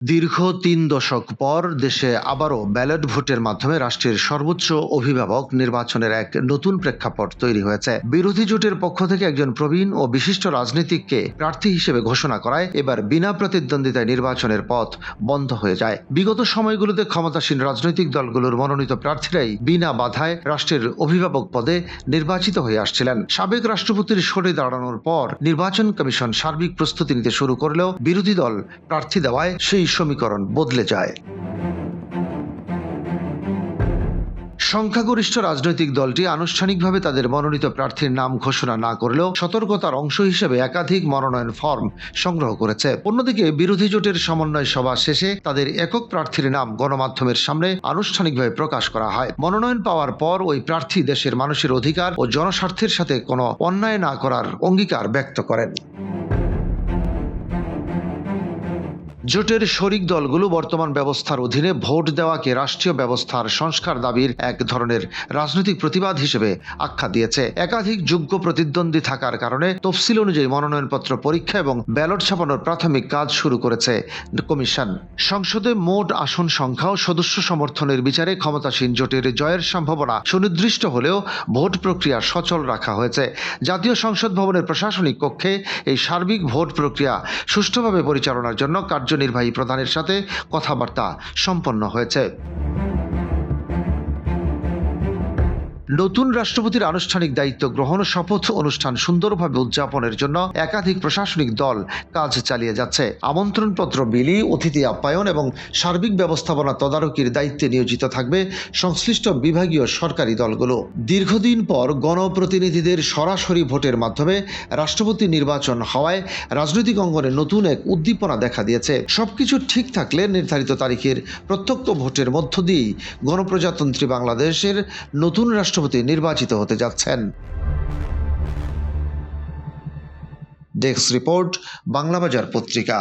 দীর্ঘ ৩ দশক পর দেশে আবারও ব্যালট ভোটের মাধ্যমে রাষ্ট্রের সর্বোচ্চ অভিভাবক নির্বাচনের এক নতুন প্রেক্ষাপট তৈরি হয়েছে। বিরোধী জোটের পক্ষ থেকে একজন প্রবীণ ও বিশিষ্ট রাজনীতিককে প্রার্থী হিসেবে ঘোষণা করায় এবার বিনা প্রতিদ্বন্দ্বিতায় নির্বাচনের পথ বন্ধ হয়ে যায়। বিগত সময়গুলোতে ক্ষমতাসীন রাজনৈতিক দলগুলোর মনোনীত প্রার্থীরাই বিনা বাধায় রাষ্ট্রের অভিভাবক পদে নির্বাচিত হয়ে আসছিলেন। সাবেক রাষ্ট্রপতির সরে দাঁড়ানোর পর নির্বাচন কমিশন সার্বিক প্রস্তুতি নিতে শুরু করলেও বিরোধী দল প্রার্থী দেওয়ায় সেই সমীকরণ বদলে যায়। সংখ্যাগরিষ্ঠ রাজনৈতিক দলটি আনুষ্ঠানিকভাবে তাদের মনোনীত প্রার্থীর নাম ঘোষণা না করলেও সতর্কতার অংশ হিসেবে একাধিক মনোনয়ন ফর্ম সংগ্রহ করেছে। অন্যদিকে বিরোধী জোটের সমন্বয় সভা শেষে তাদের একক প্রার্থীর নাম গণমাধ্যমের সামনে আনুষ্ঠানিকভাবে প্রকাশ করা হয়। মনোনয়ন পাওয়ার পর ওই প্রার্থী দেশের মানুষের অধিকার ও জনস্বার্থের সাথে কোনো অন্যায় না করার অঙ্গীকার ব্যক্ত করেন। জোটের শরিক দলগুলো বর্তমান ব্যবস্থার অধীনে ভোট দেওয়াকে রাষ্ট্রীয় ব্যবস্থার সংস্কার দাবির এক ধরনের রাজনৈতিক প্রতিবাদ হিসেবে আখ্যা দিয়েছে। একাধিক যোগ্য প্রতিদ্বন্দ্বী থাকার কারণে তফসিল অনুযায়ী মনোনয়নপত্র পরীক্ষা এবং ব্যালট ছাপানোর প্রাথমিক কাজ শুরু করেছে কমিশন। সংসদে মোট আসন সংখ্যা ও সদস্য সমর্থনের বিচারে ক্ষমতাসীন জোটের জয়ের সম্ভাবনা সুনির্দিষ্ট হলেও ভোট প্রক্রিয়া সচল রাখা হয়েছে। জাতীয় সংসদ ভবনের প্রশাসনিক কক্ষে এই সার্বিক ভোট প্রক্রিয়া সুষ্ঠুভাবে পরিচালনার জন্য কার্যনির্বাহী প্রধানের সাথে কথাবার্তা সম্পন্ন হয়েছে। নতুন রাষ্ট্রপতির আনুষ্ঠানিক দায়িত্ব গ্রহণ ও শপথ অনুষ্ঠান সুন্দরভাবে উদযাপনের জন্য একাধিক প্রশাসনিক দল কাজ চালিয়ে যাচ্ছে। আমন্ত্রণপত্র বিলি, অতিথি আপ্যায়ন এবং সার্বিক ব্যবস্থাপনা তদারকির দায়িত্বে নিয়োজিত থাকবে সংশ্লিষ্ট বিভাগীয় সরকারি দলগুলো। দীর্ঘদিন পর গণপ্রতিনিধিদের সরাসরি ভোটের মাধ্যমে রাষ্ট্রপতি নির্বাচন হওয়ায় রাজনৈতিক অঙ্গনে নতুন এক উদ্দীপনা দেখা দিয়েছে। সবকিছু ঠিক থাকলে নির্ধারিত তারিখের প্রত্যক্ষ ভোটের মধ্য দিয়েই গণপ্রজাতন্ত্রী বাংলাদেশের নতুন রাষ্ট্রপতি নির্বাচিত হতে যাচ্ছেন। ডেস্ক রিপোর্ট, বাংলাবাজার পত্রিকা।